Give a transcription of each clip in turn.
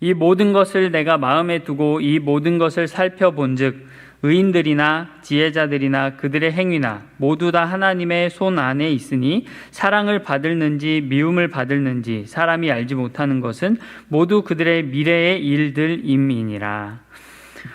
이 모든 것을 내가 마음에 두고 이 모든 것을 살펴본즉 의인들이나 지혜자들이나 그들의 행위나 모두 다 하나님의 손 안에 있으니 사랑을 받을는지 미움을 받을는지 사람이 알지 못하는 것은 모두 그들의 미래의 일들임이니라.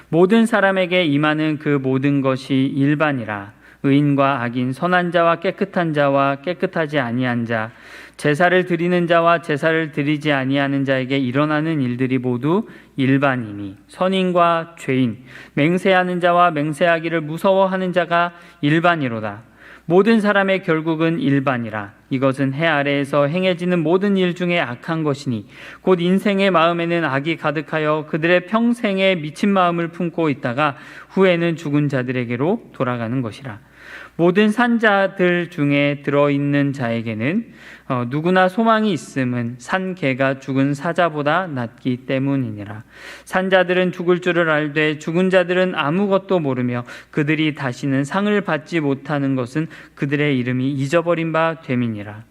모든 사람에게 임하는 그 모든 것이 일반이라. 의인과 악인, 선한 자와 깨끗한 자와 깨끗하지 아니한 자, 제사를 드리는 자와 제사를 드리지 아니하는 자에게 일어나는 일들이 모두 일반이니 선인과 죄인, 맹세하는 자와 맹세하기를 무서워하는 자가 일반이로다. 모든 사람의 결국은 일반이라. 이것은 해 아래에서 행해지는 모든 일 중에 악한 것이니 곧 인생의 마음에는 악이 가득하여 그들의 평생에 미친 마음을 품고 있다가 후에는 죽은 자들에게로 돌아가는 것이라. 모든 산자들 중에 들어있는 자에게는 누구나 소망이 있음은 산 개가 죽은 사자보다 낫기 때문이니라. 산자들은 죽을 줄을 알되 죽은 자들은 아무것도 모르며 그들이 다시는 상을 받지 못하는 것은 그들의 이름이 잊어버린 바 됨이니라.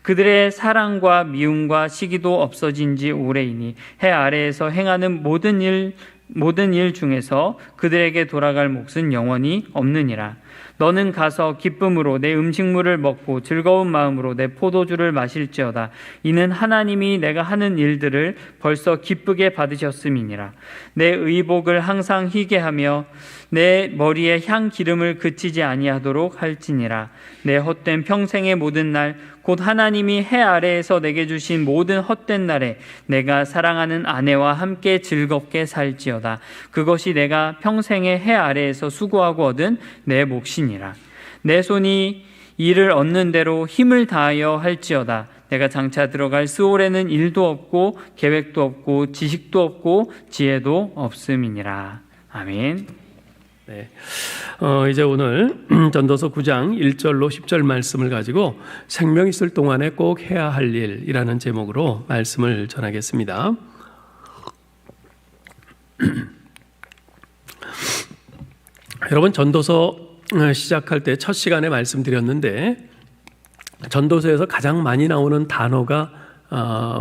그들의 사랑과 미움과 시기도 없어진 지 오래이니 해 아래에서 행하는 모든 일 중에서 그들에게 돌아갈 몫은 영원히 없느니라. 너는 가서 기쁨으로 내 음식물을 먹고 즐거운 마음으로 내 포도주를 마실지어다. 이는 하나님이 내가 하는 일들을 벌써 기쁘게 받으셨음이니라. 내 의복을 항상 희게 하며 내 머리에 향 기름을 그치지 아니하도록 할지니라. 내 헛된 평생의 모든 날 곧 하나님이 해 아래에서 내게 주신 모든 헛된 날에 내가 사랑하는 아내와 함께 즐겁게 살지어다. 그것이 내가 평생의 해 아래에서 수고하고 얻은 내 몫이니라. 내 손이 이를 얻는 대로 힘을 다하여 할지어다. 내가 장차 들어갈 스올에는 일도 없고 계획도 없고 지식도 없고 지혜도 없음이니라. 아멘. 네. 이제 오늘 전도서 9장 1절로 10절 말씀을 가지고 생명 있을 동안에 꼭 해야 할 일이라는 제목으로 말씀을 전하겠습니다. 여러분, 전도서 시작할 때 첫 시간에 말씀드렸는데 전도서에서 가장 많이 나오는 단어가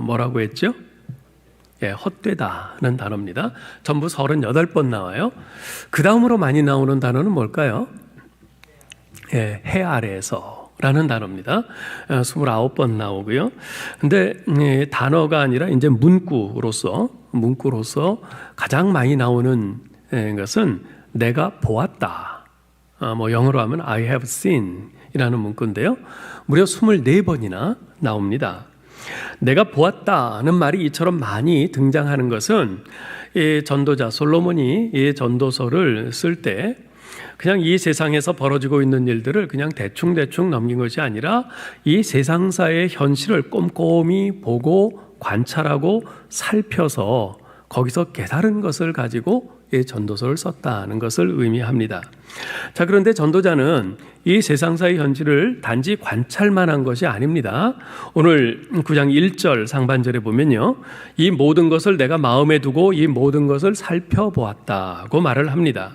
뭐라고 했죠? 헛되다는 단어입니다. 전부 38번 나와요. 그 다음으로 많이 나오는 단어는 뭘까요? 해 아래에서 라는 단어입니다. 29번 나오고요. 근데 단어가 아니라 이제 문구로서 가장 많이 나오는 것은 내가 보았다. 영어로 하면 I have seen 이라는 문구인데요. 무려 24번이나 나옵니다. 내가 보았다는 말이 이처럼 많이 등장하는 것은 이 전도자 솔로몬이 이 전도서를 쓸 때 그냥 이 세상에서 벌어지고 있는 일들을 그냥 대충 넘긴 것이 아니라 이 세상사의 현실을 꼼꼼히 보고 관찰하고 살펴서 거기서 깨달은 것을 가지고 이 전도서를 썼다는 것을 의미합니다. 자, 그런데 전도자는 이 세상사의 현실을 단지 관찰만 한 것이 아닙니다. 오늘 9장 1절 상반절에 보면요, 이 모든 것을 내가 마음에 두고 이 모든 것을 살펴보았다고 말을 합니다.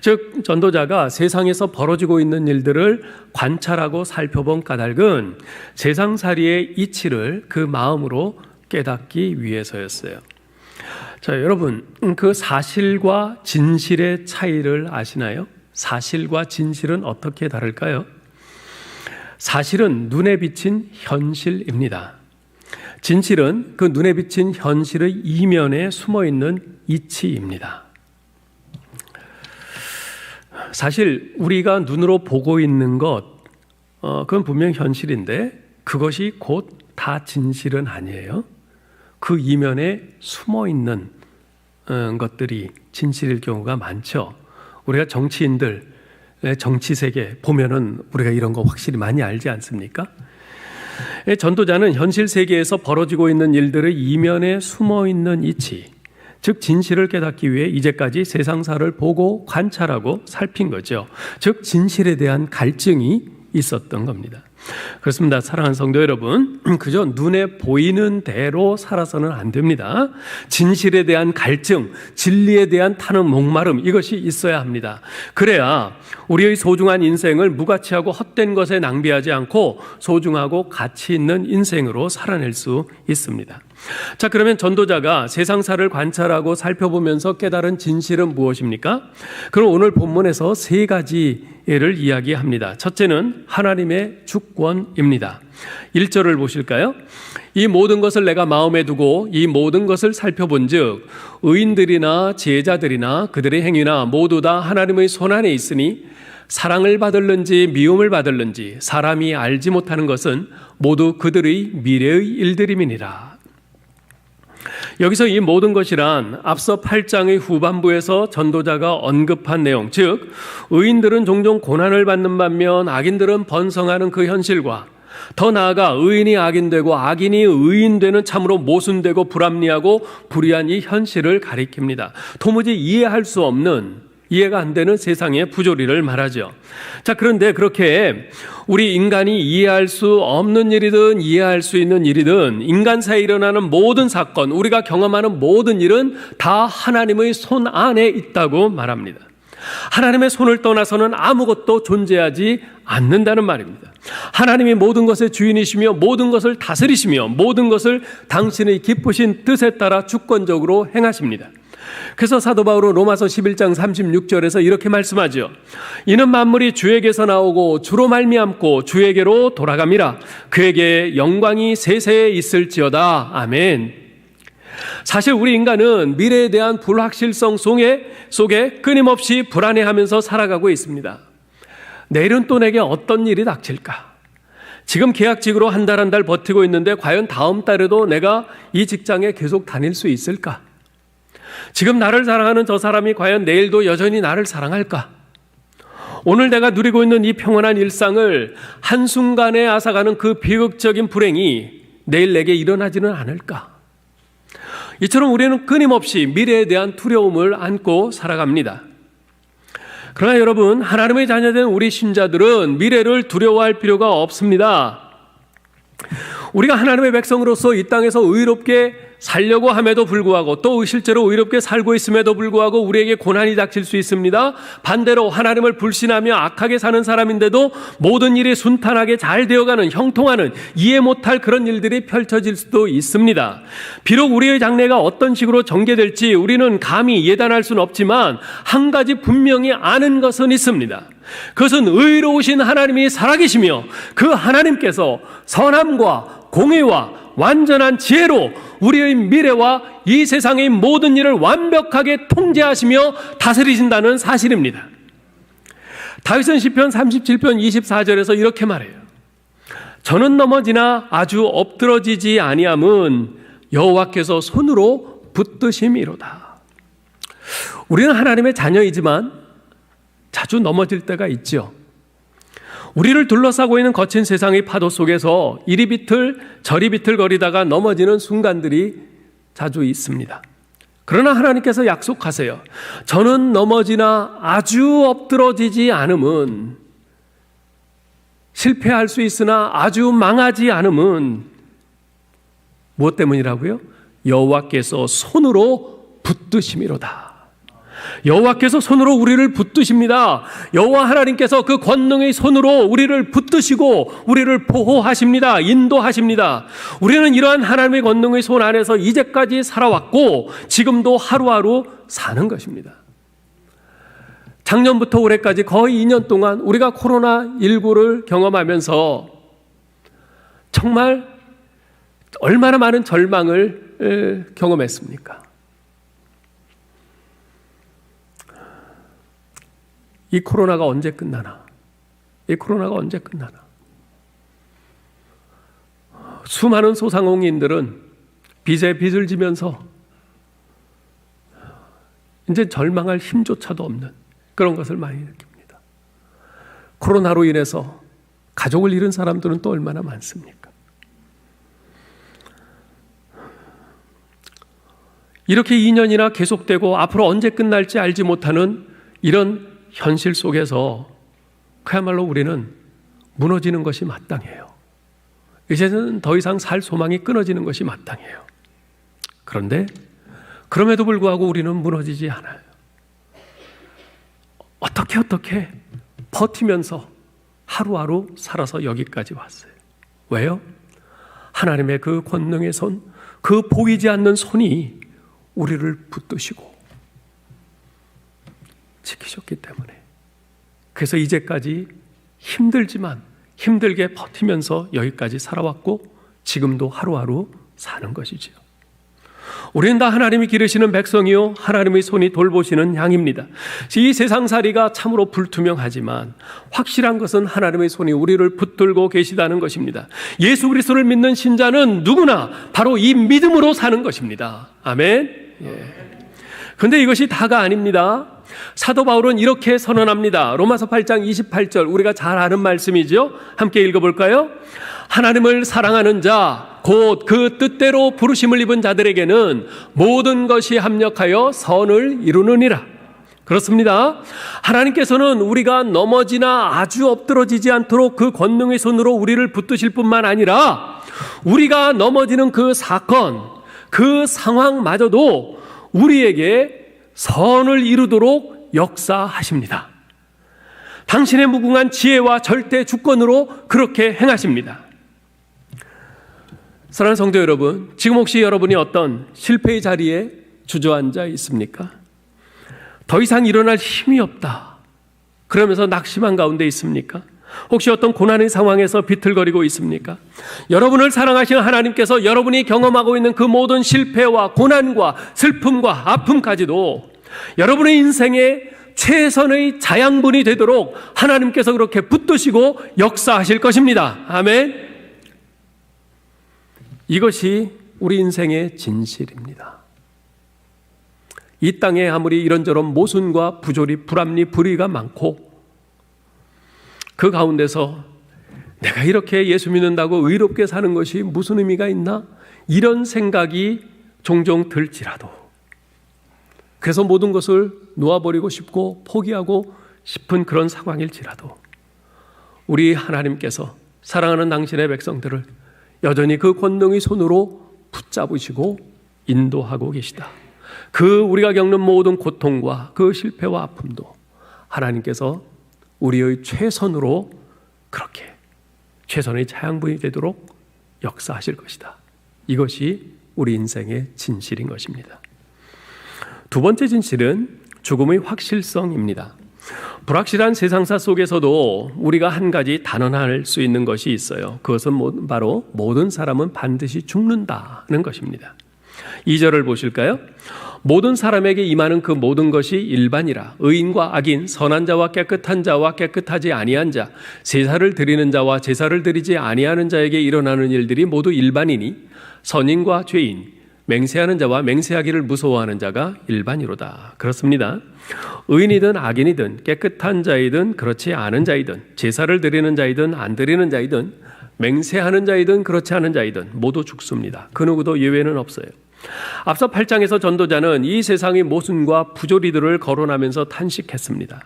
즉, 전도자가 세상에서 벌어지고 있는 일들을 관찰하고 살펴본 까닭은 세상살이의 이치를 그 마음으로 깨닫기 위해서였어요. 자, 여러분, 그 사실과 진실의 차이를 아시나요? 사실과 진실은 어떻게 다를까요? 사실은 눈에 비친 현실입니다. 진실은 그 눈에 비친 현실의 이면에 숨어있는 이치입니다. 사실 우리가 눈으로 보고 있는 것, 그건 분명 현실인데 그것이 곧 다 진실은 아니에요. 그 이면에 숨어있는 것들이 진실일 경우가 많죠. 우리가 정치인들, 정치세계 보면은 우리가 이런 거 확실히 많이 알지 않습니까? 전도자는 현실 세계에서 벌어지고 있는 일들의 이면에 숨어있는 이치, 즉 진실을 깨닫기 위해 이제까지 세상사를 보고 관찰하고 살핀 거죠. 즉 진실에 대한 갈증이 있었던 겁니다. 그렇습니다. 사랑하는 성도 여러분, 그저 눈에 보이는 대로 살아서는 안 됩니다. 진실에 대한 갈증, 진리에 대한 타는 목마름, 이것이 있어야 합니다. 그래야 우리의 소중한 인생을 무가치하고 헛된 것에 낭비하지 않고 소중하고 가치 있는 인생으로 살아낼 수 있습니다. 자, 그러면 전도자가 세상사를 관찰하고 살펴보면서 깨달은 진실은 무엇입니까? 그럼 오늘 본문에서 세 가지 예를 이야기합니다. 첫째는 하나님의 주권입니다. 1절을 보실까요? 이 모든 것을 내가 마음에 두고 이 모든 것을 살펴본즉 의인들이나 지혜자들이나 그들의 행위나 모두 다 하나님의 손안에 있으니 사랑을 받을는지 미움을 받을는지 사람이 알지 못하는 것은 모두 그들의 미래의 일들임이니라. 여기서 이 모든 것이란 앞서 8장의 후반부에서 전도자가 언급한 내용, 즉 의인들은 종종 고난을 받는 반면 악인들은 번성하는 그 현실과 더 나아가 의인이 악인되고 악인이 의인되는 참으로 모순되고 불합리하고 불의한 이 현실을 가리킵니다. 도무지 이해할 수 없는, 이해가 안 되는 세상의 부조리를 말하죠. 자, 그런데 그렇게 우리 인간이 이해할 수 없는 일이든 이해할 수 있는 일이든 인간사에 일어나는 모든 사건, 우리가 경험하는 모든 일은 다 하나님의 손 안에 있다고 말합니다. 하나님의 손을 떠나서는 아무것도 존재하지 않는다는 말입니다. 하나님이 모든 것의 주인이시며 모든 것을 다스리시며 모든 것을 당신의 기쁘신 뜻에 따라 주권적으로 행하십니다. 그래서 사도 바울은 로마서 11장 36절에서 이렇게 말씀하죠. 이는 만물이 주에게서 나오고 주로 말미암고 주에게로 돌아갑니다. 그에게 영광이 세세에 있을지어다. 아멘. 사실 우리 인간은 미래에 대한 불확실성 속에 끊임없이 불안해하면서 살아가고 있습니다. 내일은 또 내게 어떤 일이 닥칠까? 지금 계약직으로 한 달 한 달 버티고 있는데 과연 다음 달에도 내가 이 직장에 계속 다닐 수 있을까? 지금 나를 사랑하는 저 사람이 과연 내일도 여전히 나를 사랑할까? 오늘 내가 누리고 있는 이 평온한 일상을 한순간에 앗아가는 그 비극적인 불행이 내일 내게 일어나지는 않을까? 이처럼 우리는 끊임없이 미래에 대한 두려움을 안고 살아갑니다. 그러나 여러분, 하나님의 자녀된 우리 신자들은 미래를 두려워할 필요가 없습니다. 우리가 하나님의 백성으로서 이 땅에서 의롭게 살려고 함에도 불구하고 또 실제로 의롭게 살고 있음에도 불구하고 우리에게 고난이 닥칠 수 있습니다. 반대로 하나님을 불신하며 악하게 사는 사람인데도 모든 일이 순탄하게 잘 되어가는, 형통하는, 이해 못할 그런 일들이 펼쳐질 수도 있습니다. 비록 우리의 장래가 어떤 식으로 전개될지 우리는 감히 예단할 수는 없지만 한 가지 분명히 아는 것은 있습니다. 그것은 의로우신 하나님이 살아계시며 그 하나님께서 선함과 공의와 완전한 지혜로 우리의 미래와 이 세상의 모든 일을 완벽하게 통제하시며 다스리신다는 사실입니다. 다윗은 시편 37편 24절에서 이렇게 말해요. 저는 넘어지나 아주 엎드러지지 아니함은 여호와께서 손으로 붙드심이로다. 우리는 하나님의 자녀이지만 자주 넘어질 때가 있죠. 우리를 둘러싸고 있는 거친 세상의 파도 속에서 이리 비틀 저리 비틀거리다가 넘어지는 순간들이 자주 있습니다. 그러나 하나님께서 약속하세요. 저는 넘어지나 아주 엎드러지지 않음은, 실패할 수 있으나 아주 망하지 않음은 무엇 때문이라고요? 여호와께서 손으로 붙드심이로다. 여호와께서 손으로 우리를 붙드십니다. 여호와 하나님께서 그 권능의 손으로 우리를 붙드시고 우리를 보호하십니다. 인도하십니다. 우리는 이러한 하나님의 권능의 손 안에서 이제까지 살아왔고 지금도 하루하루 사는 것입니다. 작년부터 올해까지 거의 2년 동안 우리가 코로나19를 경험하면서 정말 얼마나 많은 절망을 경험했습니까? 이 코로나가 언제 끝나나? 이 코로나가 언제 끝나나? 수많은 소상공인들은 빚에 빚을 지면서 이제 절망할 힘조차도 없는 그런 것을 많이 느낍니다. 코로나로 인해서 가족을 잃은 사람들은 또 얼마나 많습니까? 이렇게 2년이나 계속되고 앞으로 언제 끝날지 알지 못하는 이런 현실 속에서 그야말로 우리는 무너지는 것이 마땅해요. 이제는 더 이상 살 소망이 끊어지는 것이 마땅해요. 그런데 그럼에도 불구하고 우리는 무너지지 않아요. 어떻게 버티면서 하루하루 살아서 여기까지 왔어요. 왜요? 하나님의 그 권능의 손, 그 보이지 않는 손이 우리를 붙드시고 지키셨기 때문에, 그래서 이제까지 힘들지만 힘들게 버티면서 여기까지 살아왔고 지금도 하루하루 사는 것이지요. 우리는 다 하나님이 기르시는 백성이요 하나님의 손이 돌보시는 양입니다. 이 세상살이가 참으로 불투명하지만 확실한 것은 하나님의 손이 우리를 붙들고 계시다는 것입니다. 예수 그리스도를 믿는 신자는 누구나 바로 이 믿음으로 사는 것입니다. 아멘. 그런데 이것이 다가 아닙니다. 사도 바울은 이렇게 선언합니다. 로마서 8장 28절, 우리가 잘 아는 말씀이죠. 함께 읽어볼까요? 하나님을 사랑하는 자, 곧 그 뜻대로 부르심을 입은 자들에게는 모든 것이 합력하여 선을 이루느니라. 그렇습니다. 하나님께서는 우리가 넘어지나 아주 엎드러지지 않도록 그 권능의 손으로 우리를 붙드실 뿐만 아니라 우리가 넘어지는 그 사건, 그 상황마저도 우리에게 선을 이루도록 역사하십니다. 당신의 무궁한 지혜와 절대 주권으로 그렇게 행하십니다. 사랑하는 성도 여러분, 지금 혹시 여러분이 어떤 실패의 자리에 주저앉아 있습니까? 더 이상 일어날 힘이 없다 그러면서 낙심한 가운데 있습니까? 혹시 어떤 고난의 상황에서 비틀거리고 있습니까? 여러분을 사랑하시는 하나님께서 여러분이 경험하고 있는 그 모든 실패와 고난과 슬픔과 아픔까지도 여러분의 인생의 최선의 자양분이 되도록 하나님께서 그렇게 붙드시고 역사하실 것입니다. 아멘. 이것이 우리 인생의 진실입니다. 이 땅에 아무리 이런저런 모순과 부조리, 불합리, 불의가 많고 그 가운데서 내가 이렇게 예수 믿는다고 의롭게 사는 것이 무슨 의미가 있나? 이런 생각이 종종 들지라도, 그래서 모든 것을 놓아버리고 싶고 포기하고 싶은 그런 상황일지라도 우리 하나님께서 사랑하는 당신의 백성들을 여전히 그 권능의 손으로 붙잡으시고 인도하고 계시다. 그 우리가 겪는 모든 고통과 그 실패와 아픔도 하나님께서 우리의 최선으로 그렇게 최선의 자양분이 되도록 역사하실 것이다. 이것이 우리 인생의 진실인 것입니다. 두 번째 진실은 죽음의 확실성입니다. 불확실한 세상사 속에서도 우리가 한 가지 단언할 수 있는 것이 있어요. 그것은 바로 모든 사람은 반드시 죽는다는 것입니다. 2절을 보실까요? 모든 사람에게 임하는 그 모든 것이 일반이라. 의인과 악인, 선한 자와 깨끗한 자와 깨끗하지 아니한 자, 제사를 드리는 자와 제사를 드리지 아니하는 자에게 일어나는 일들이 모두 일반이니 선인과 죄인, 맹세하는 자와 맹세하기를 무서워하는 자가 일반이로다. 그렇습니다. 의인이든 악인이든 깨끗한 자이든 그렇지 않은 자이든 제사를 드리는 자이든 안 드리는 자이든 맹세하는 자이든 그렇지 않은 자이든 모두 죽습니다. 그 누구도 예외는 없어요. 앞서 8장에서 전도자는 이 세상의 모순과 부조리들을 거론하면서 탄식했습니다.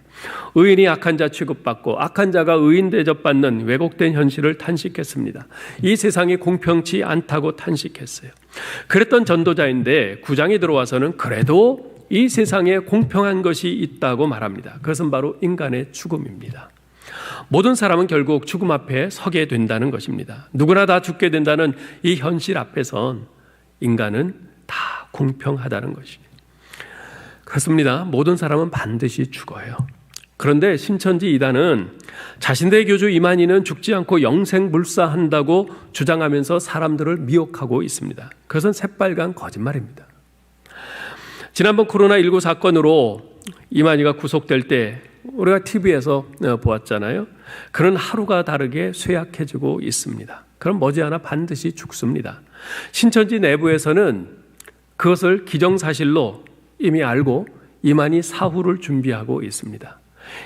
의인이 악한 자 취급받고 악한 자가 의인 대접받는 왜곡된 현실을 탄식했습니다. 이 세상이 공평치 않다고 탄식했어요. 그랬던 전도자인데 9장에 들어와서는 그래도 이 세상에 공평한 것이 있다고 말합니다. 그것은 바로 인간의 죽음입니다. 모든 사람은 결국 죽음 앞에 서게 된다는 것입니다. 누구나 다 죽게 된다는 이 현실 앞에선 인간은 다 공평하다는 것입니다. 그렇습니다. 모든 사람은 반드시 죽어요. 그런데 신천지 이단은 자신들의 교주 이만희는 죽지 않고 영생불사한다고 주장하면서 사람들을 미혹하고 있습니다. 그것은 새빨간 거짓말입니다. 지난번 코로나19 사건으로 이만희가 구속될 때 우리가 TV에서 보았잖아요. 그는 하루가 다르게 쇠약해지고 있습니다. 그럼 머지않아 반드시 죽습니다. 신천지 내부에서는 그것을 기정사실로 이미 알고 이만희 사후를 준비하고 있습니다.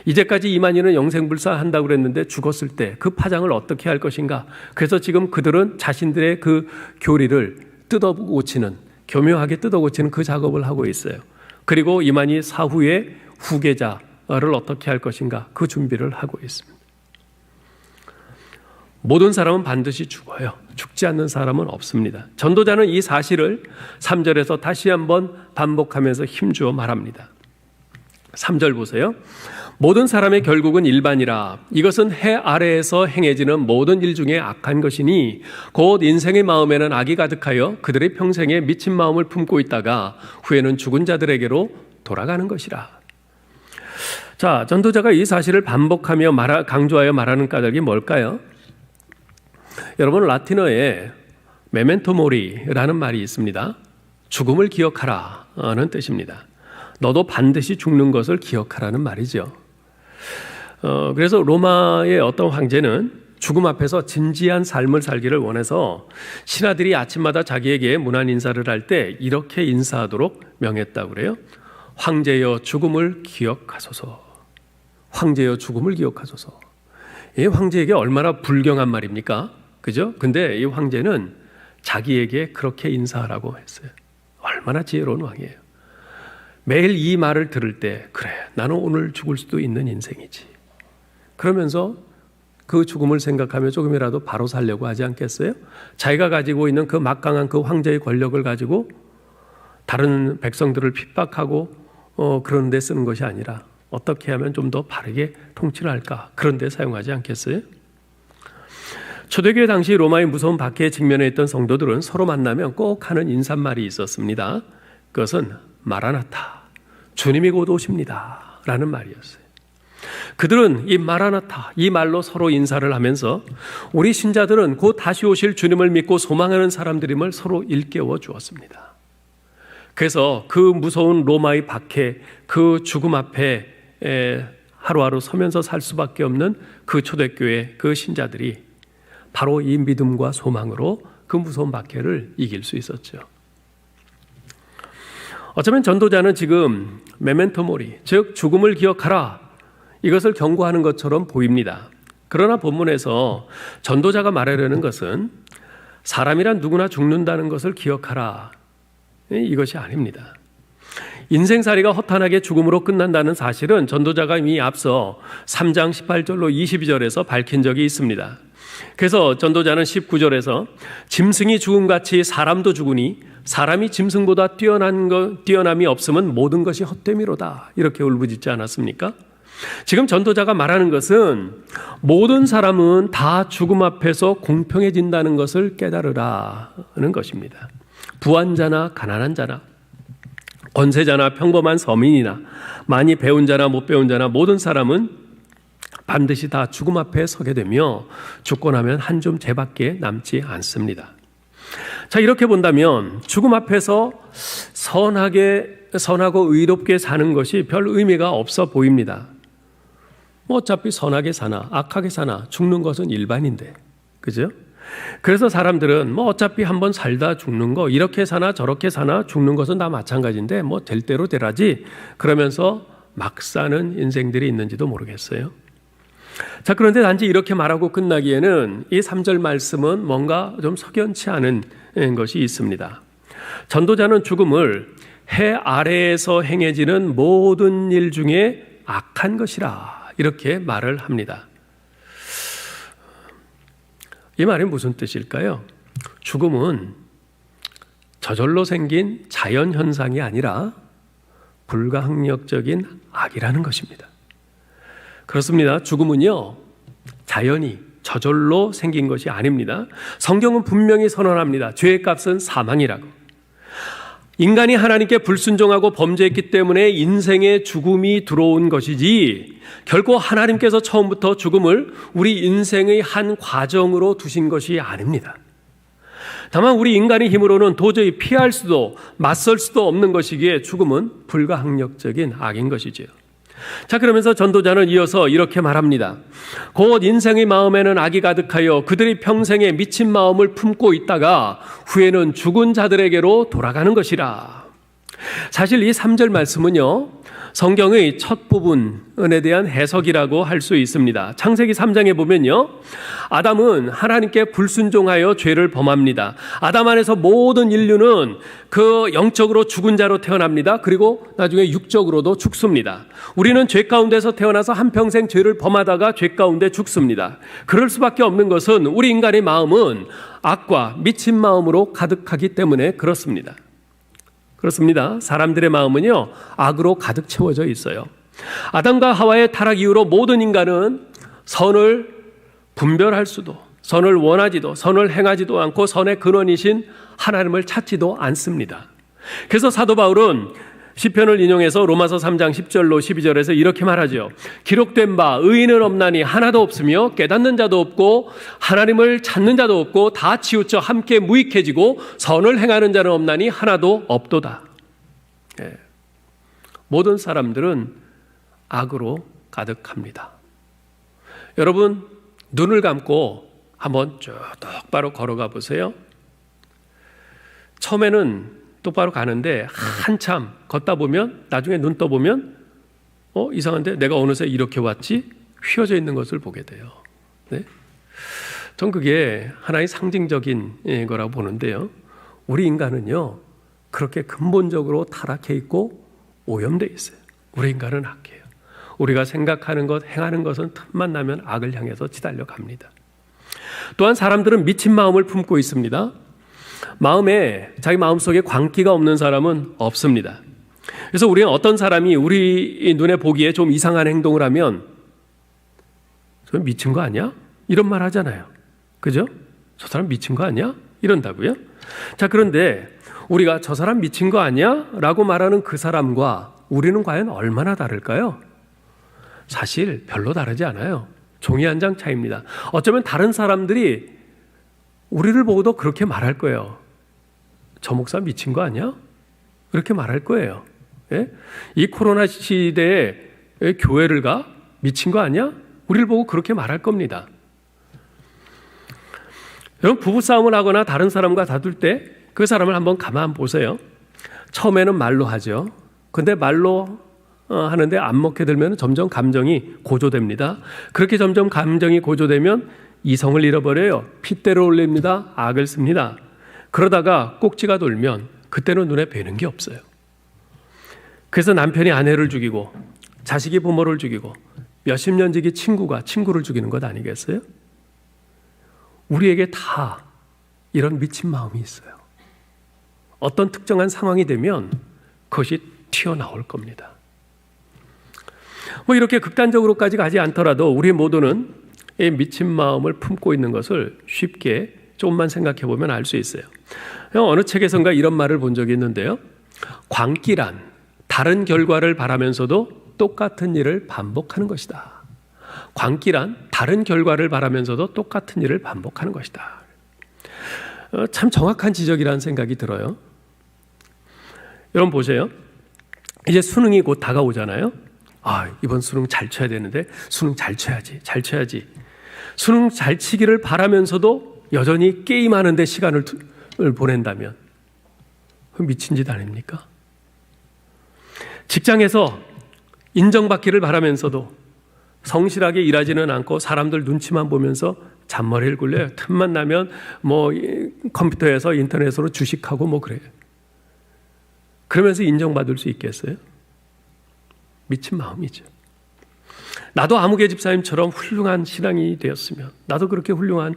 이제까지 이만희는 영생불사한다고 그랬는데 죽었을 때 그 파장을 어떻게 할 것인가. 그래서 지금 그들은 자신들의 그 교리를 뜯어고치는, 교묘하게 뜯어고치는 그 작업을 하고 있어요. 그리고 이만희 사후의 후계자를 어떻게 할 것인가 그 준비를 하고 있습니다. 모든 사람은 반드시 죽어요. 죽지 않는 사람은 없습니다. 전도자는 이 사실을 3절에서 다시 한번 반복하면서 힘주어 말합니다. 3절 보세요. 모든 사람의 결국은 일반이라. 이것은 해 아래에서 행해지는 모든 일 중에 악한 것이니 곧 인생의 마음에는 악이 가득하여 그들의 평생에 미친 마음을 품고 있다가 후에는 죽은 자들에게로 돌아가는 것이라. 자, 전도자가 이 사실을 반복하며 강조하여 말하는 까닭이 뭘까요? 여러분, 라틴어에 메멘토 모리라는 말이 있습니다. 죽음을 기억하라는 뜻입니다. 너도 반드시 죽는 것을 기억하라는 말이죠. 그래서 로마의 어떤 황제는 죽음 앞에서 진지한 삶을 살기를 원해서 신하들이 아침마다 자기에게 문안 인사를 할 때 이렇게 인사하도록 명했다고 그래요. 황제여 죽음을 기억하소서. 황제여 죽음을 기억하소서. 이 황제에게 얼마나 불경한 말입니까? 그죠? 근데 이 황제는 자기에게 그렇게 인사하라고 했어요. 얼마나 지혜로운 왕이에요. 매일 이 말을 들을 때 그래, 나는 오늘 죽을 수도 있는 인생이지. 그러면서 그 죽음을 생각하며 조금이라도 바로 살려고 하지 않겠어요? 자기가 가지고 있는 그 막강한 그 황제의 권력을 가지고 다른 백성들을 핍박하고 그런 데 쓰는 것이 아니라 어떻게 하면 좀 더 바르게 통치를 할까? 그런 데 사용하지 않겠어요? 초대교회 당시 로마의 무서운 박해에 직면해 있던 성도들은 서로 만나면 꼭 하는 인사말이 있었습니다. 그것은 마라나타, 주님이 곧 오십니다 라는 말이었어요. 그들은 이 마라나타, 이 말로 서로 인사를 하면서 우리 신자들은 곧 다시 오실 주님을 믿고 소망하는 사람들임을 서로 일깨워 주었습니다. 그래서 그 무서운 로마의 박해, 그 죽음 앞에 하루하루 서면서 살 수밖에 없는 그 초대교회 그 신자들이 바로 이 믿음과 소망으로 그 무서운 박해를 이길 수 있었죠. 어쩌면 전도자는 지금 메멘토 모리, 즉 죽음을 기억하라, 이것을 경고하는 것처럼 보입니다. 그러나 본문에서 전도자가 말하려는 것은 사람이란 누구나 죽는다는 것을 기억하라, 이것이 아닙니다. 인생살이가 허탄하게 죽음으로 끝난다는 사실은 전도자가 이미 앞서 3장 18절로 22절에서 밝힌 적이 있습니다. 그래서 전도자는 19절에서 짐승이 죽음같이 사람도 죽으니 사람이 짐승보다 뛰어남이 없으면 모든 것이 헛됨이로다, 이렇게 울부짖지 않았습니까? 지금 전도자가 말하는 것은 모든 사람은 다 죽음 앞에서 공평해진다는 것을 깨달으라는 것입니다. 부한 자나 가난한 자나 권세자나 평범한 서민이나 많이 배운 자나 못 배운 자나 모든 사람은 반드시 다 죽음 앞에 서게 되며 죽고 나면 한 줌 재밖에 남지 않습니다. 자, 이렇게 본다면 죽음 앞에서 선하고 의롭게 사는 것이 별 의미가 없어 보입니다. 뭐 어차피 선하게 사나 악하게 사나 죽는 것은 일반인데, 그죠? 그래서 사람들은 뭐 어차피 한번 살다 죽는 거, 이렇게 사나 저렇게 사나 죽는 것은 다 마찬가지인데 뭐 될 대로 되라지, 그러면서 막 사는 인생들이 있는지도 모르겠어요. 자, 그런데 단지 이렇게 말하고 끝나기에는 이 3절 말씀은 뭔가 좀 석연치 않은 것이 있습니다. 전도자는 죽음을 해 아래에서 행해지는 모든 일 중에 악한 것이라, 이렇게 말을 합니다. 이 말이 무슨 뜻일까요? 죽음은 저절로 생긴 자연현상이 아니라 불가항력적인 악이라는 것입니다. 그렇습니다. 죽음은요, 자연이 저절로 생긴 것이 아닙니다. 성경은 분명히 선언합니다. 죄의 값은 사망이라고. 인간이 하나님께 불순종하고 범죄했기 때문에 인생에 죽음이 들어온 것이지, 결코 하나님께서 처음부터 죽음을 우리 인생의 한 과정으로 두신 것이 아닙니다. 다만 우리 인간의 힘으로는 도저히 피할 수도 맞설 수도 없는 것이기에 죽음은 불가항력적인 악인 것이지요. 자, 그러면서 전도자는 이어서 이렇게 말합니다. 곧 인생의 마음에는 악이 가득하여 그들이 평생에 미친 마음을 품고 있다가 후에는 죽은 자들에게로 돌아가는 것이라. 사실 이 3절 말씀은요, 성경의 첫 부분에 대한 해석이라고 할 수 있습니다. 창세기 3장에 보면요, 아담은 하나님께 불순종하여 죄를 범합니다. 아담 안에서 모든 인류는 그 영적으로 죽은 자로 태어납니다. 그리고 나중에 육적으로도 죽습니다. 우리는 죄 가운데서 태어나서 한평생 죄를 범하다가 죄 가운데 죽습니다. 그럴 수밖에 없는 것은 우리 인간의 마음은 악과 미친 마음으로 가득하기 때문에 그렇습니다. 그렇습니다. 사람들의 마음은요, 악으로 가득 채워져 있어요. 아담과 하와의 타락 이후로 모든 인간은 선을 분별할 수도, 선을 원하지도, 선을 행하지도 않고 선의 근원이신 하나님을 찾지도 않습니다. 그래서 사도 바울은 시편을 인용해서 로마서 3장 10절로 12절에서 이렇게 말하죠. 기록된 바 의인은 없나니 하나도 없으며 깨닫는 자도 없고 하나님을 찾는 자도 없고 다 치우쳐 함께 무익해지고 선을 행하는 자는 없나니 하나도 없도다. 예. 모든 사람들은 악으로 가득합니다. 여러분 눈을 감고 한번 쭉 똑바로 걸어가 보세요. 처음에는 똑바로 가는데 한참 걷다 보면 나중에 눈 떠보면 이상한데 내가 어느새 이렇게 왔지? 휘어져 있는 것을 보게 돼요. 네? 전 그게 하나의 상징적인 거라고 보는데요. 우리 인간은요 그렇게 근본적으로 타락해 있고 오염되어 있어요. 우리 인간은 악해요. 우리가 생각하는 것, 행하는 것은 틈만 나면 악을 향해서 치달려 갑니다. 또한 사람들은 미친 마음을 품고 있습니다. 자기 마음속에 광기가 없는 사람은 없습니다. 그래서 우리는 어떤 사람이 우리 눈에 보기에 좀 이상한 행동을 하면 저 미친 거 아니야? 이런 말 하잖아요. 그죠? 저 사람 미친 거 아니야? 이런다고요? 자, 그런데 우리가 저 사람 미친 거 아니야? 라고 말하는 그 사람과 우리는 과연 얼마나 다를까요? 사실 별로 다르지 않아요. 종이 한 장 차이입니다. 어쩌면 다른 사람들이 우리를 보고도 그렇게 말할 거예요. 저 목사 미친 거 아니야? 그렇게 말할 거예요. 예? 이 코로나 시대에 교회를 가? 미친 거 아니야? 우리를 보고 그렇게 말할 겁니다. 여러분 부부싸움을 하거나 다른 사람과 다툴 때 그 사람을 한번 가만 보세요. 처음에는 말로 하죠. 근데 말로 하는데 안 먹게 되면 점점 감정이 고조됩니다. 그렇게 점점 감정이 고조되면 이성을 잃어버려요. 핏대를 올립니다. 악을 씁니다. 그러다가 꼭지가 돌면 그때는 눈에 뵈는 게 없어요. 그래서 남편이 아내를 죽이고 자식이 부모를 죽이고 몇십 년 지기 친구가 친구를 죽이는 것 아니겠어요? 우리에게 다 이런 미친 마음이 있어요. 어떤 특정한 상황이 되면 그것이 튀어나올 겁니다. 이렇게 극단적으로까지 가지 않더라도 우리 모두는 이 미친 마음을 품고 있는 것을 쉽게 조금만 생각해 보면 알 수 있어요. 어느 책에선가 이런 말을 본 적이 있는데요. 광기란 다른 결과를 바라면서도 똑같은 일을 반복하는 것이다. 광기란 다른 결과를 바라면서도 똑같은 일을 반복하는 것이다. 참 정확한 지적이라는 생각이 들어요. 여러분 보세요. 이제 수능이 곧 다가오잖아요. 이번 수능 잘 쳐야 되는데 수능 잘 쳐야지. 수능 잘 치기를 바라면서도 여전히 게임하는 데 시간을 보낸다면 미친 짓 아닙니까? 직장에서 인정받기를 바라면서도 성실하게 일하지는 않고 사람들 눈치만 보면서 잔머리를 굴려요. 틈만 나면 컴퓨터에서 인터넷으로 주식하고 그래요. 그러면서 인정받을 수 있겠어요? 미친 마음이죠. 나도 아무개 집사님처럼 훌륭한 신앙이 되었으면, 나도 그렇게 훌륭한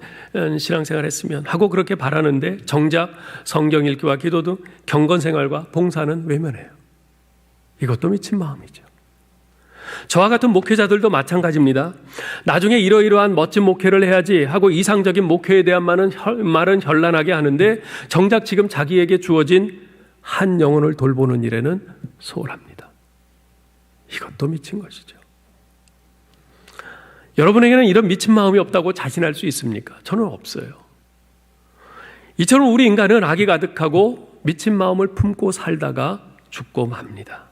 신앙생활을 했으면 하고 그렇게 바라는데 정작 성경 읽기와 기도 등 경건생활과 봉사는 외면해요. 이것도 미친 마음이죠. 저와 같은 목회자들도 마찬가지입니다. 나중에 이러이러한 멋진 목회를 해야지 하고 이상적인 목회에 대한 말은 현란하게 하는데 정작 지금 자기에게 주어진 한 영혼을 돌보는 일에는 소홀합니다. 이것도 미친 것이죠. 여러분에게는 이런 미친 마음이 없다고 자신할 수 있습니까? 저는 없어요. 이처럼 우리 인간은 악이 가득하고 미친 마음을 품고 살다가 죽고 맙니다.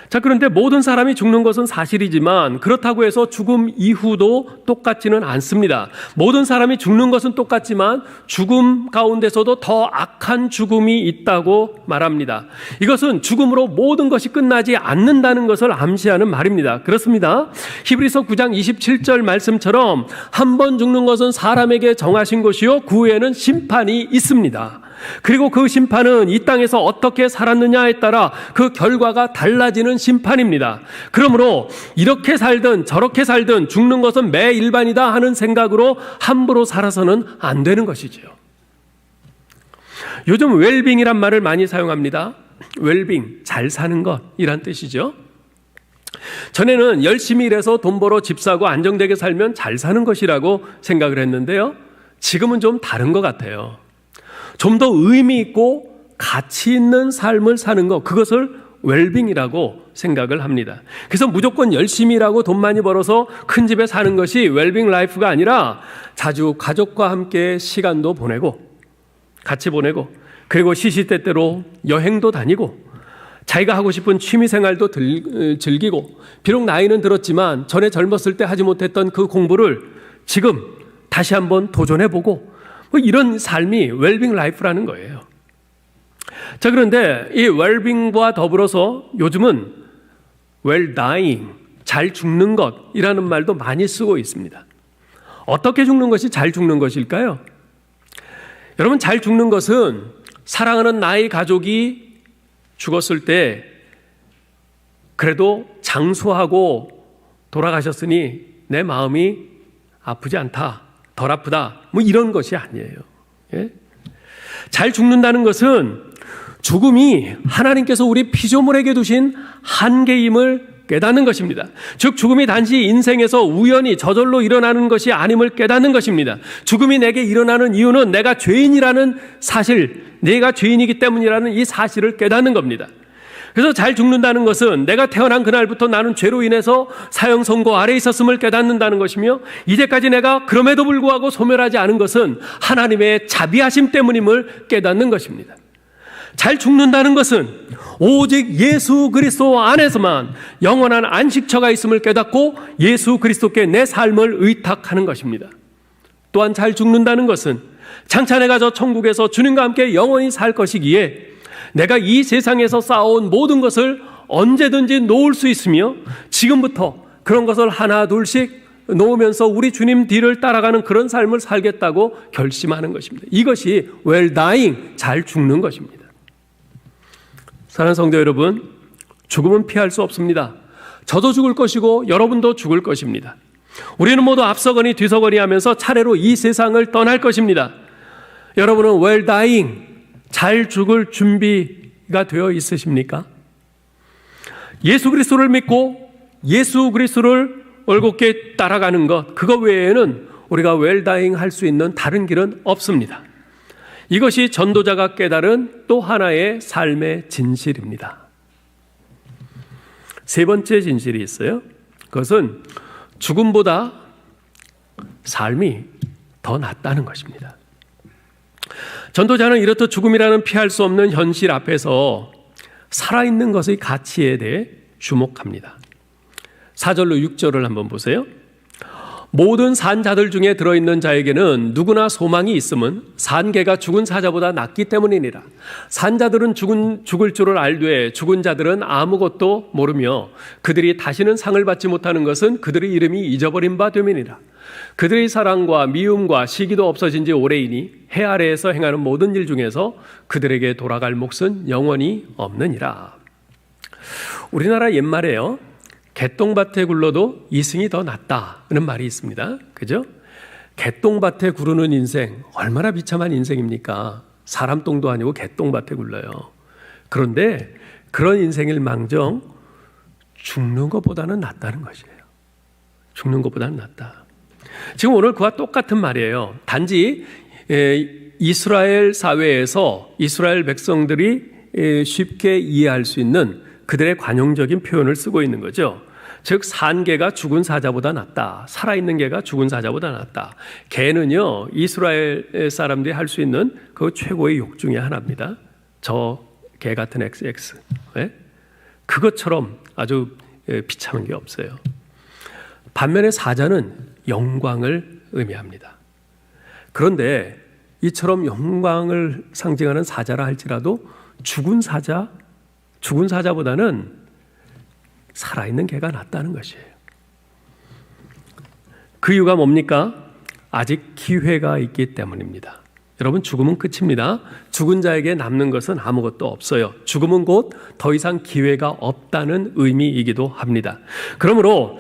자, 그런데 모든 사람이 죽는 것은 사실이지만 그렇다고 해서 죽음 이후도 똑같지는 않습니다. 모든 사람이 죽는 것은 똑같지만 죽음 가운데서도 더 악한 죽음이 있다고 말합니다. 이것은 죽음으로 모든 것이 끝나지 않는다는 것을 암시하는 말입니다. 그렇습니다. 히브리서 9장 27절 말씀처럼 한 번 죽는 것은 사람에게 정하신 것이요 그 후에는 심판이 있습니다. 그리고 그 심판은 이 땅에서 어떻게 살았느냐에 따라 그 결과가 달라지는 심판입니다. 그러므로 이렇게 살든 저렇게 살든 죽는 것은 매일반이다 하는 생각으로 함부로 살아서는 안 되는 것이죠. 요즘 웰빙이란 말을 많이 사용합니다. 웰빙, 잘 사는 것이란 뜻이죠. 전에는 열심히 일해서 돈 벌어 집 사고 안정되게 살면 잘 사는 것이라고 생각을 했는데요. 지금은 좀 다른 것 같아요. 좀 더 의미 있고 가치 있는 삶을 사는 것, 그것을 웰빙이라고 생각을 합니다. 그래서 무조건 열심히 일하고 돈 많이 벌어서 큰 집에 사는 것이 웰빙 라이프가 아니라 자주 가족과 함께 시간도 보내고 같이 보내고, 그리고 시시때때로 여행도 다니고 자기가 하고 싶은 취미생활도 즐기고, 비록 나이는 들었지만 전에 젊었을 때 하지 못했던 그 공부를 지금 다시 한번 도전해보고, 뭐 이런 삶이 웰빙 라이프라는 거예요. 자, 그런데 이 웰빙과 더불어서 요즘은 well dying, 잘 죽는 것이라는 말도 많이 쓰고 있습니다. 어떻게 죽는 것이 잘 죽는 것일까요? 여러분, 잘 죽는 것은 사랑하는 나의 가족이 죽었을 때 그래도 장수하고 돌아가셨으니 내 마음이 아프지 않다, 덜 아프다, 뭐 이런 것이 아니에요. 예? 잘 죽는다는 것은 죽음이 하나님께서 우리 피조물에게 두신 한계임을 깨닫는 것입니다. 즉, 죽음이 단지 인생에서 우연히 저절로 일어나는 것이 아님을 깨닫는 것입니다. 죽음이 내게 일어나는 이유는 내가 죄인이라는 사실, 내가 죄인이기 때문이라는 이 사실을 깨닫는 겁니다. 그래서 잘 죽는다는 것은 내가 태어난 그날부터 나는 죄로 인해서 사형 선고 아래 있었음을 깨닫는다는 것이며, 이제까지 내가 그럼에도 불구하고 소멸하지 않은 것은 하나님의 자비하심 때문임을 깨닫는 것입니다. 잘 죽는다는 것은 오직 예수 그리스도 안에서만 영원한 안식처가 있음을 깨닫고 예수 그리스도께 내 삶을 의탁하는 것입니다. 또한 잘 죽는다는 것은 장차 내가 저 천국에서 주님과 함께 영원히 살 것이기에 내가 이 세상에서 쌓아온 모든 것을 언제든지 놓을 수 있으며 지금부터 그런 것을 하나 둘씩 놓으면서 우리 주님 뒤를 따라가는 그런 삶을 살겠다고 결심하는 것입니다. 이것이 well dying, 잘 죽는 것입니다. 사랑하는 성도 여러분, 죽음은 피할 수 없습니다. 저도 죽을 것이고 여러분도 죽을 것입니다. 우리는 모두 앞서거니 뒤서거니 하면서 차례로 이 세상을 떠날 것입니다. 여러분은 well dying, 잘 죽을 준비가 되어 있으십니까? 예수 그리스도를 믿고 예수 그리스도를 올곧게 따라가는 것, 그거 외에는 우리가 well dying 할 수 있는 다른 길은 없습니다. 이것이 전도자가 깨달은 또 하나의 삶의 진실입니다. 세 번째 진실이 있어요. 그것은 죽음보다 삶이 더 낫다는 것입니다. 전도자는 이렇듯 죽음이라는 피할 수 없는 현실 앞에서 살아있는 것의 가치에 대해 주목합니다. 4절로 6절을 한번 보세요. 모든 산 자들 중에 들어있는 자에게는 누구나 소망이 있음은 산 개가 죽은 사자보다 낫기 때문이니라. 산 자들은 죽을 줄을 알되 죽은 자들은 아무것도 모르며 그들이 다시는 상을 받지 못하는 것은 그들의 이름이 잊어버린 바 됨이니라. 그들의 사랑과 미움과 시기도 없어진 지 오래이니 해 아래에서 행하는 모든 일 중에서 그들에게 돌아갈 몫은 영원히 없느니라. 우리나라 옛말에요, 개똥밭에 굴러도 이승이 더 낫다는 말이 있습니다. 그죠? 개똥밭에 구르는 인생, 얼마나 비참한 인생입니까? 사람 똥도 아니고 개똥밭에 굴러요. 그런데 그런 인생일 망정 죽는 것보다는 낫다는 것이에요. 죽는 것보다는 낫다. 지금 오늘 그와 똑같은 말이에요. 단지 이스라엘 사회에서 이스라엘 백성들이 쉽게 이해할 수 있는 그들의 관용적인 표현을 쓰고 있는 거죠. 즉, 산 개가 죽은 사자보다 낫다. 살아있는 개가 죽은 사자보다 낫다. 개는요, 이스라엘 사람들이 할 수 있는 그 최고의 욕 중에 하나입니다. 저 개 같은 XX. 네? 그것처럼 아주 비참한 게 없어요. 반면에 사자는 영광을 의미합니다. 그런데 이처럼 영광을 상징하는 사자라 할지라도 죽은 사자보다는 살아있는 개가 낫다는 것이에요. 그 이유가 뭡니까? 아직 기회가 있기 때문입니다. 여러분, 죽음은 끝입니다. 죽은 자에게 남는 것은 아무것도 없어요. 죽음은 곧 더 이상 기회가 없다는 의미이기도 합니다. 그러므로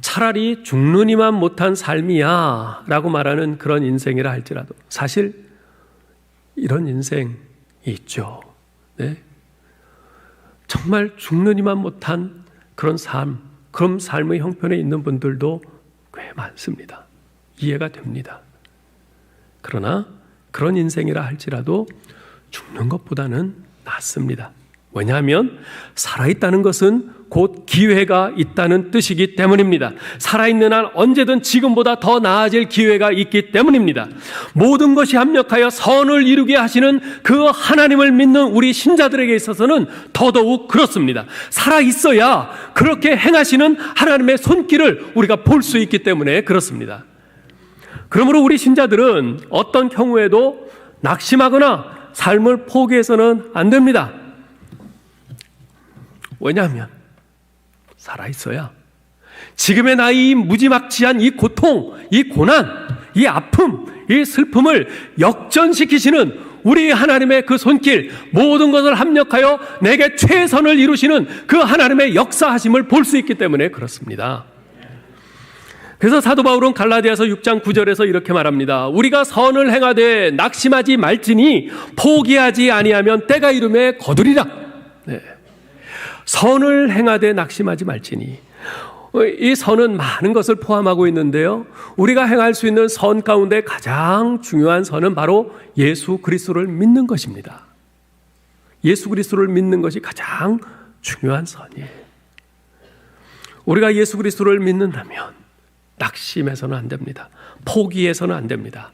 차라리 죽느니만 못한 삶이야 라고 말하는 그런 인생이라 할지라도 사실 이런 인생이 있죠. 네? 정말 죽느니만 못한 그런 삶의 형편에 있는 분들도 꽤 많습니다. 이해가 됩니다. 그러나 그런 인생이라 할지라도 죽는 것보다는 낫습니다. 왜냐하면 살아있다는 것은 곧 기회가 있다는 뜻이기 때문입니다. 살아있는 한 언제든 지금보다 더 나아질 기회가 있기 때문입니다. 모든 것이 합력하여 선을 이루게 하시는 그 하나님을 믿는 우리 신자들에게 있어서는 더더욱 그렇습니다. 살아있어야 그렇게 행하시는 하나님의 손길을 우리가 볼 수 있기 때문에 그렇습니다. 그러므로 우리 신자들은 어떤 경우에도 낙심하거나 삶을 포기해서는 안 됩니다. 왜냐하면 살아있어야 지금의 나이 무지막지한 이 고통, 이 고난, 이 아픔, 이 슬픔을 역전시키시는 우리 하나님의 그 손길, 모든 것을 합력하여 내게 최선을 이루시는 그 하나님의 역사하심을 볼 수 있기 때문에 그렇습니다. 그래서 사도 바울은 갈라디아서 6장 9절에서 이렇게 말합니다. 우리가 선을 행하되 낙심하지 말지니 포기하지 아니하면 때가 이름에 거두리라. 네. 선을 행하되 낙심하지 말지니, 이 선은 많은 것을 포함하고 있는데요, 우리가 행할 수 있는 선 가운데 가장 중요한 선은 바로 예수 그리스도를 믿는 것입니다. 예수 그리스도를 믿는 것이 가장 중요한 선이에요. 우리가 예수 그리스도를 믿는다면 낙심해서는 안 됩니다. 포기해서는 안 됩니다.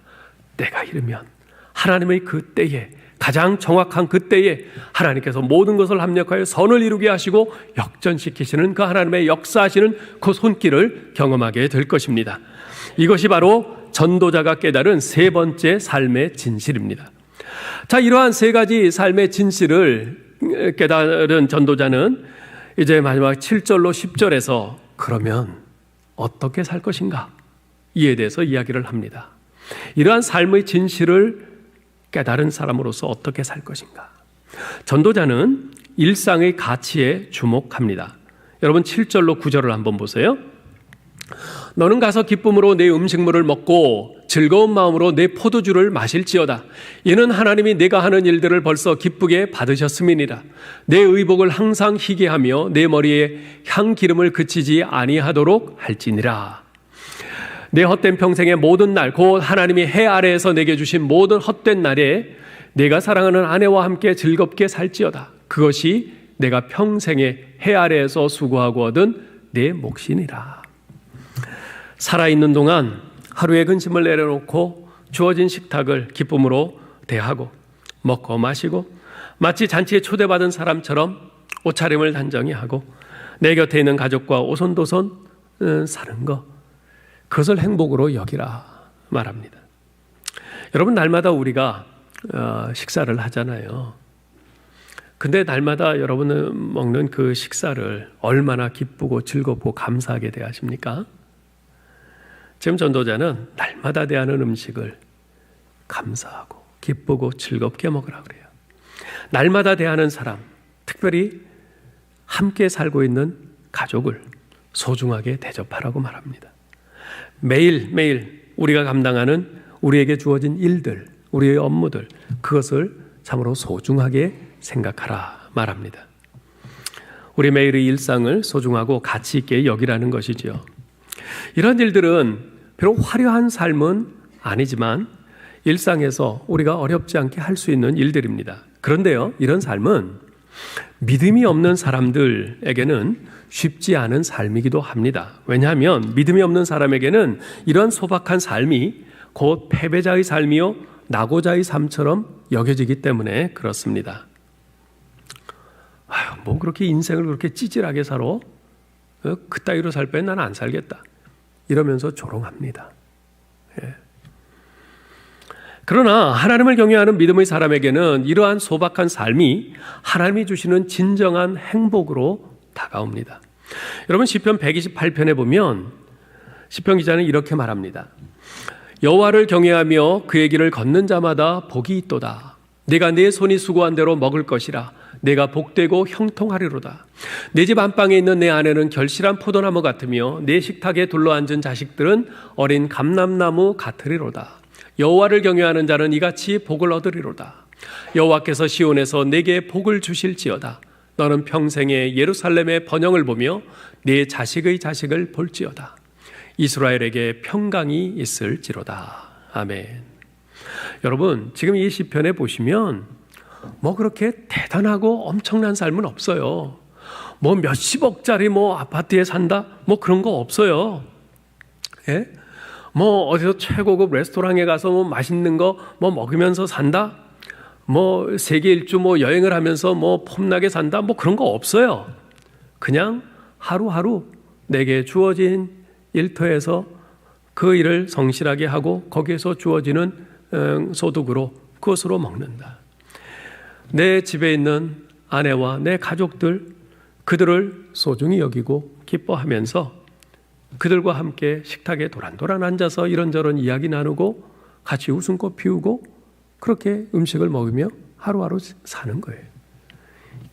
때가 이르면 하나님의 그 때에, 가장 정확한 그 때에 하나님께서 모든 것을 합력하여 선을 이루게 하시고 역전시키시는 그 하나님의 역사하시는 그 손길을 경험하게 될 것입니다. 이것이 바로 전도자가 깨달은 세 번째 삶의 진실입니다. 자, 이러한 세 가지 삶의 진실을 깨달은 전도자는 이제 마지막 7절로 10절에서 그러면 어떻게 살 것인가? 이에 대해서 이야기를 합니다. 이러한 삶의 진실을 깨달은 사람으로서 어떻게 살 것인가? 전도자는 일상의 가치에 주목합니다. 여러분 7절로 9절을 한번 보세요. 너는 가서 기쁨으로 내 음식물을 먹고 즐거운 마음으로 내 포도주를 마실지어다. 이는 하나님이 내가 하는 일들을 벌써 기쁘게 받으셨음이니라. 내 의복을 항상 희게 하며 내 머리에 향기름을 그치지 아니하도록 할지니라. 내 헛된 평생의 모든 날, 곧 하나님이 해 아래에서 내게 주신 모든 헛된 날에 내가 사랑하는 아내와 함께 즐겁게 살지어다. 그것이 내가 평생에 해 아래에서 수고하고 얻은 내 몫이니라. 살아있는 동안 하루의 근심을 내려놓고 주어진 식탁을 기쁨으로 대하고 먹고 마시고 마치 잔치에 초대받은 사람처럼 옷차림을 단정히 하고 내 곁에 있는 가족과 오손도손 사는 것, 그것을 행복으로 여기라 말합니다. 여러분, 날마다 우리가 식사를 하잖아요. 근데 날마다 여러분은 먹는 그 식사를 얼마나 기쁘고 즐겁고 감사하게 대하십니까? 지금 전도자는 날마다 대하는 음식을 감사하고 기쁘고 즐겁게 먹으라 그래요. 날마다 대하는 사람, 특별히 함께 살고 있는 가족을 소중하게 대접하라고 말합니다. 매일매일 우리가 감당하는 우리에게 주어진 일들, 우리의 업무들, 그것을 참으로 소중하게 생각하라 말합니다. 우리 매일의 일상을 소중하고 가치 있게 여기라는 것이지요. 이런 일들은 비록 화려한 삶은 아니지만 일상에서 우리가 어렵지 않게 할 수 있는 일들입니다. 그런데요, 이런 삶은 믿음이 없는 사람들에게는 쉽지 않은 삶이기도 합니다. 왜냐하면 믿음이 없는 사람에게는 이런 소박한 삶이 곧 패배자의 삶이요 낙오자의 삶처럼 여겨지기 때문에 그렇습니다. 뭐 그렇게 인생을 그렇게 찌질하게 살아? 그따위로 살 바엔 나는 안 살겠다. 이러면서 조롱합니다. 예. 그러나 하나님을 경외하는 믿음의 사람에게는 이러한 소박한 삶이 하나님이 주시는 진정한 행복으로 다가옵니다. 여러분, 시편 128편에 보면 시편 기자는 이렇게 말합니다. 여호와를 경외하며 그의 길을 걷는 자마다 복이 있도다. 내가 내 손이 수고한 대로 먹을 것이라. 내가 복되고 형통하리로다. 내 집 안방에 있는 내 아내는 결실한 포도나무 같으며 내 식탁에 둘러앉은 자식들은 어린 감람나무 같으리로다. 여호와를 경외하는 자는 이같이 복을 얻으리로다. 여호와께서 시온에서 내게 복을 주실지어다. 너는 평생에 예루살렘의 번영을 보며 네 자식의 자식을 볼지어다. 이스라엘에게 평강이 있을지로다. 아멘. 여러분, 지금 이 시편에 보시면 뭐 그렇게 대단하고 엄청난 삶은 없어요. 뭐 몇십억짜리 뭐 아파트에 산다? 뭐 그런 거 없어요. 예? 뭐 어디서 최고급 레스토랑에 가서 뭐 맛있는 거 뭐 먹으면서 산다? 뭐 세계 일주 뭐 여행을 하면서 뭐 폼나게 산다? 뭐 그런 거 없어요. 그냥 하루하루 내게 주어진 일터에서 그 일을 성실하게 하고 거기에서 주어지는 소득으로 그것으로 먹는다. 내 집에 있는 아내와 내 가족들, 그들을 소중히 여기고 기뻐하면서 그들과 함께 식탁에 도란도란 앉아서 이런저런 이야기 나누고 같이 웃음꽃 피우고 그렇게 음식을 먹으며 하루하루 사는 거예요.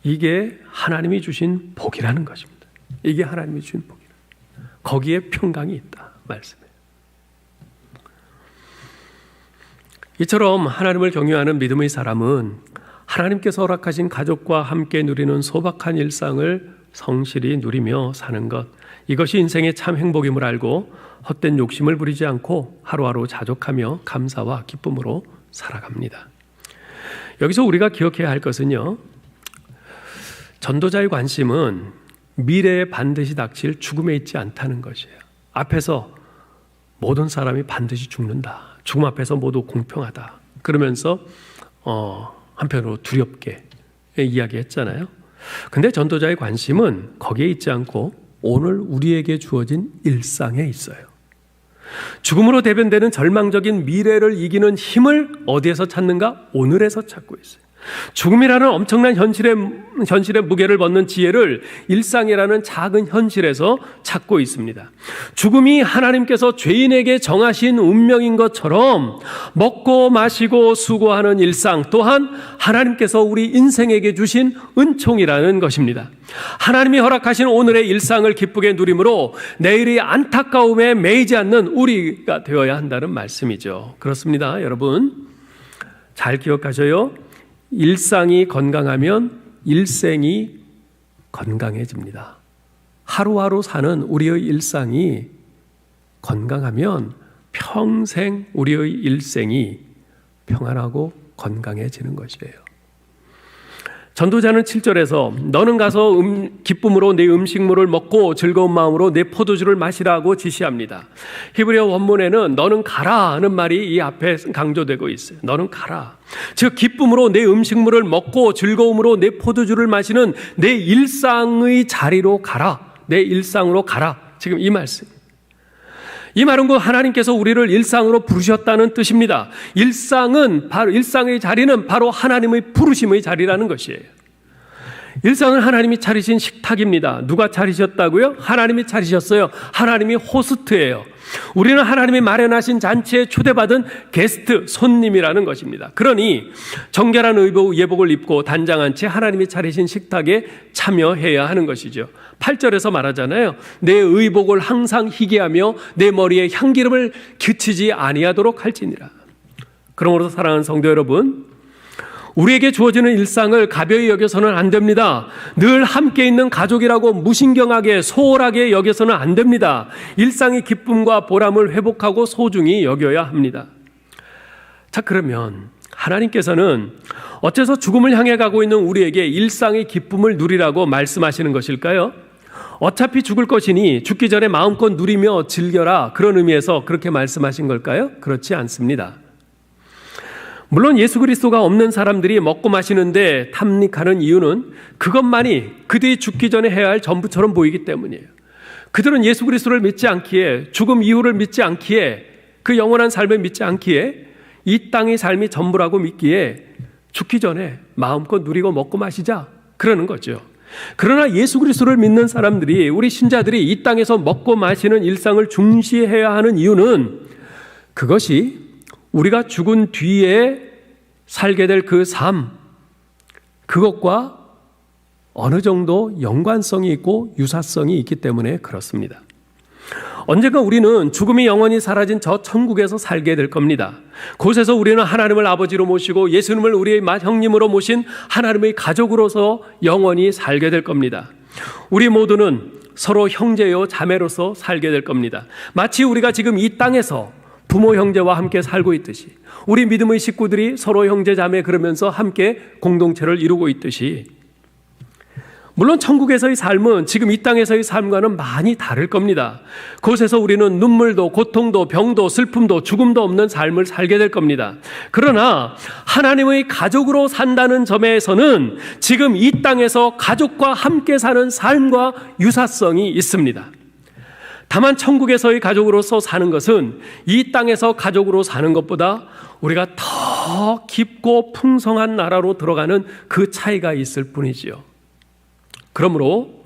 이게 하나님이 주신 복이라는 것입니다. 이게 하나님이 주신 복이다. 거기에 평강이 있다 말씀이에요. 이처럼 하나님을 경외하는 믿음의 사람은 하나님께서 허락하신 가족과 함께 누리는 소박한 일상을 성실히 누리며 사는 것, 이것이 인생의 참 행복임을 알고 헛된 욕심을 부리지 않고 하루하루 자족하며 감사와 기쁨으로 살아갑니다. 여기서 우리가 기억해야 할 것은요, 전도자의 관심은 미래에 반드시 닥칠 죽음에 있지 않다는 것이에요. 앞에서 모든 사람이 반드시 죽는다. 죽음 앞에서 모두 공평하다. 그러면서 한편으로 두렵게 이야기했잖아요. 근데 전도자의 관심은 거기에 있지 않고 오늘 우리에게 주어진 일상에 있어요. 죽음으로 대변되는 절망적인 미래를 이기는 힘을 어디에서 찾는가? 오늘에서 찾고 있어요. 죽음이라는 엄청난 현실의 무게를 벗는 지혜를 일상이라는 작은 현실에서 찾고 있습니다. 죽음이 하나님께서 죄인에게 정하신 운명인 것처럼 먹고 마시고 수고하는 일상 또한 하나님께서 우리 인생에게 주신 은총이라는 것입니다. 하나님이 허락하신 오늘의 일상을 기쁘게 누림으로 내일이 안타까움에 매이지 않는 우리가 되어야 한다는 말씀이죠. 그렇습니다, 여러분. 잘 기억하셔요. 일상이 건강하면 일생이 건강해집니다. 하루하루 사는 우리의 일상이 건강하면 평생 우리의 일생이 평안하고 건강해지는 것이에요. 전도자는 7절에서 너는 가서 기쁨으로 내 음식물을 먹고 즐거운 마음으로 내 포도주를 마시라고 지시합니다. 히브리어 원문에는 너는 가라 하는 말이 이 앞에 강조되고 있어요. 너는 가라. 즉 기쁨으로 내 음식물을 먹고 즐거움으로 내 포도주를 마시는 내 일상의 자리로 가라. 내 일상으로 가라. 지금 이 말씀. 이 말은 곧 하나님께서 우리를 일상으로 부르셨다는 뜻입니다. 일상의 자리는 바로 하나님의 부르심의 자리라는 것이에요. 일상은 하나님이 차리신 식탁입니다. 누가 차리셨다고요? 하나님이 차리셨어요. 하나님이 호스트예요. 우리는 하나님이 마련하신 잔치에 초대받은 게스트, 손님이라는 것입니다. 그러니 정결한 예복을 입고 단장한 채 하나님이 차리신 식탁에 참여해야 하는 것이죠. 8절에서 말하잖아요. 내 의복을 항상 희게하며 내 머리에 향기름을 그치지 아니하도록 할지니라. 그러므로 사랑하는 성도 여러분, 우리에게 주어지는 일상을 가벼이 여겨서는 안 됩니다. 늘 함께 있는 가족이라고 무신경하게 소홀하게 여겨서는 안 됩니다. 일상의 기쁨과 보람을 회복하고 소중히 여겨야 합니다. 자, 그러면 하나님께서는 어째서 죽음을 향해 가고 있는 우리에게 일상의 기쁨을 누리라고 말씀하시는 것일까요? 어차피 죽을 것이니 죽기 전에 마음껏 누리며 즐겨라, 그런 의미에서 그렇게 말씀하신 걸까요? 그렇지 않습니다. 물론 예수 그리스도가 없는 사람들이 먹고 마시는데 탐닉하는 이유는 그것만이 그들이 죽기 전에 해야 할 전부처럼 보이기 때문이에요. 그들은 예수 그리스도를 믿지 않기에, 죽음 이후를 믿지 않기에, 그 영원한 삶을 믿지 않기에, 이 땅의 삶이 전부라고 믿기에 죽기 전에 마음껏 누리고 먹고 마시자, 그러는 거죠. 그러나 예수 그리스도를 믿는 사람들이, 우리 신자들이 이 땅에서 먹고 마시는 일상을 중시해야 하는 이유는 그것이 우리가 죽은 뒤에 살게 될 그 삶, 그것과 어느 정도 연관성이 있고 유사성이 있기 때문에 그렇습니다. 언젠가 우리는 죽음이 영원히 사라진 저 천국에서 살게 될 겁니다. 그곳에서 우리는 하나님을 아버지로 모시고 예수님을 우리의 형님으로 모신 하나님의 가족으로서 영원히 살게 될 겁니다. 우리 모두는 서로 형제요 자매로서 살게 될 겁니다. 마치 우리가 지금 이 땅에서 부모 형제와 함께 살고 있듯이, 우리 믿음의 식구들이 서로 형제 자매 그러면서 함께 공동체를 이루고 있듯이, 물론 천국에서의 삶은 지금 이 땅에서의 삶과는 많이 다를 겁니다. 그곳에서 우리는 눈물도 고통도 병도 슬픔도 죽음도 없는 삶을 살게 될 겁니다. 그러나 하나님의 가족으로 산다는 점에서는 지금 이 땅에서 가족과 함께 사는 삶과 유사성이 있습니다. 다만 천국에서의 가족으로서 사는 것은 이 땅에서 가족으로 사는 것보다 우리가 더 깊고 풍성한 나라로 들어가는 그 차이가 있을 뿐이지요. 그러므로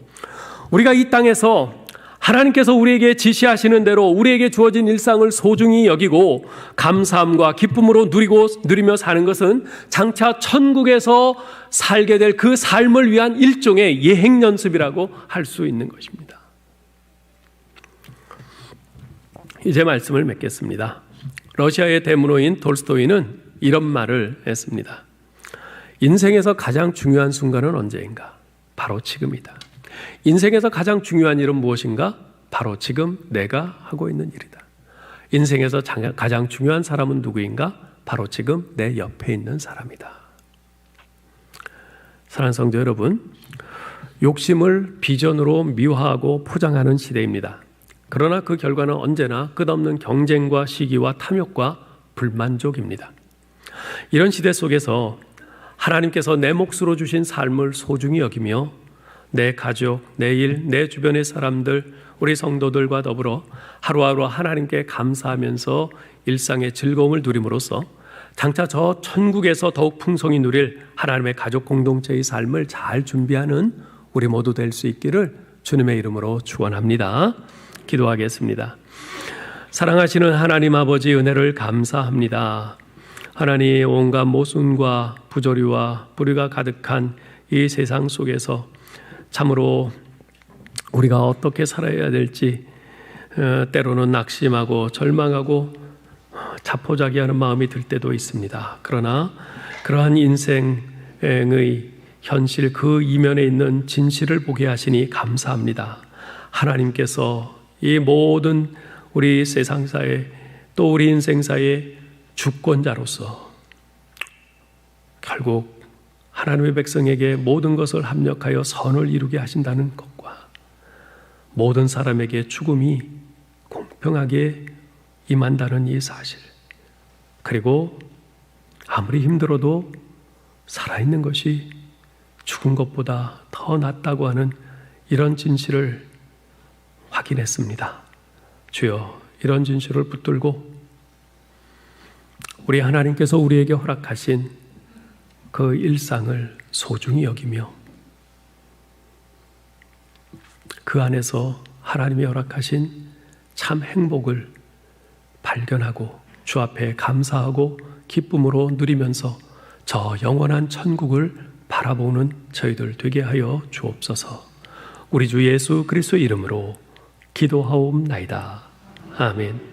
우리가 이 땅에서 하나님께서 우리에게 지시하시는 대로 우리에게 주어진 일상을 소중히 여기고 감사함과 기쁨으로 누리며 사는 것은 장차 천국에서 살게 될 그 삶을 위한 일종의 예행 연습이라고 할 수 있는 것입니다. 이제 말씀을 맺겠습니다. 러시아의 대문호인 톨스토이는 이런 말을 했습니다. 인생에서 가장 중요한 순간은 언제인가? 바로 지금이다. 인생에서 가장 중요한 일은 무엇인가? 바로 지금 내가 하고 있는 일이다. 인생에서 가장 중요한 사람은 누구인가? 바로 지금 내 옆에 있는 사람이다. 사랑하는 성도 여러분, 욕심을 비전으로 미화하고 포장하는 시대입니다. 그러나 그 결과는 언제나 끝없는 경쟁과 시기와 탐욕과 불만족입니다. 이런 시대 속에서 하나님께서 내 몫으로 주신 삶을 소중히 여기며 내 가족, 내 일, 내 주변의 사람들, 우리 성도들과 더불어 하루하루 하나님께 감사하면서 일상의 즐거움을 누림으로써 장차 저 천국에서 더욱 풍성히 누릴 하나님의 가족 공동체의 삶을 잘 준비하는 우리 모두 될 수 있기를 주님의 이름으로 축원합니다. 기도하겠습니다. 사랑하시는 하나님 아버지, 은혜를 감사합니다. 하나님, 온갖 모순과 부조리와 불의가 가득한 이 세상 속에서 참으로 우리가 어떻게 살아야 될지 때로는 낙심하고 절망하고 자포자기하는 마음이 들 때도 있습니다. 그러나 그러한 인생의 현실 그 이면에 있는 진실을 보게 하시니 감사합니다. 하나님께서 이 모든 우리 세상사에 또 우리 인생사에 주권자로서 결국 하나님의 백성에게 모든 것을 합력하여 선을 이루게 하신다는 것과 모든 사람에게 죽음이 공평하게 임한다는 이 사실, 그리고 아무리 힘들어도 살아있는 것이 죽은 것보다 더 낫다고 하는 이런 진실을 확인했습니다. 주여, 이런 진실을 붙들고 우리 하나님께서 우리에게 허락하신 그 일상을 소중히 여기며 그 안에서 하나님이 허락하신 참 행복을 발견하고 주 앞에 감사하고 기쁨으로 누리면서 저 영원한 천국을 바라보는 저희들 되게 하여 주옵소서. 우리 주 예수 그리스도의 이름으로 기도하옵나이다. 아멘.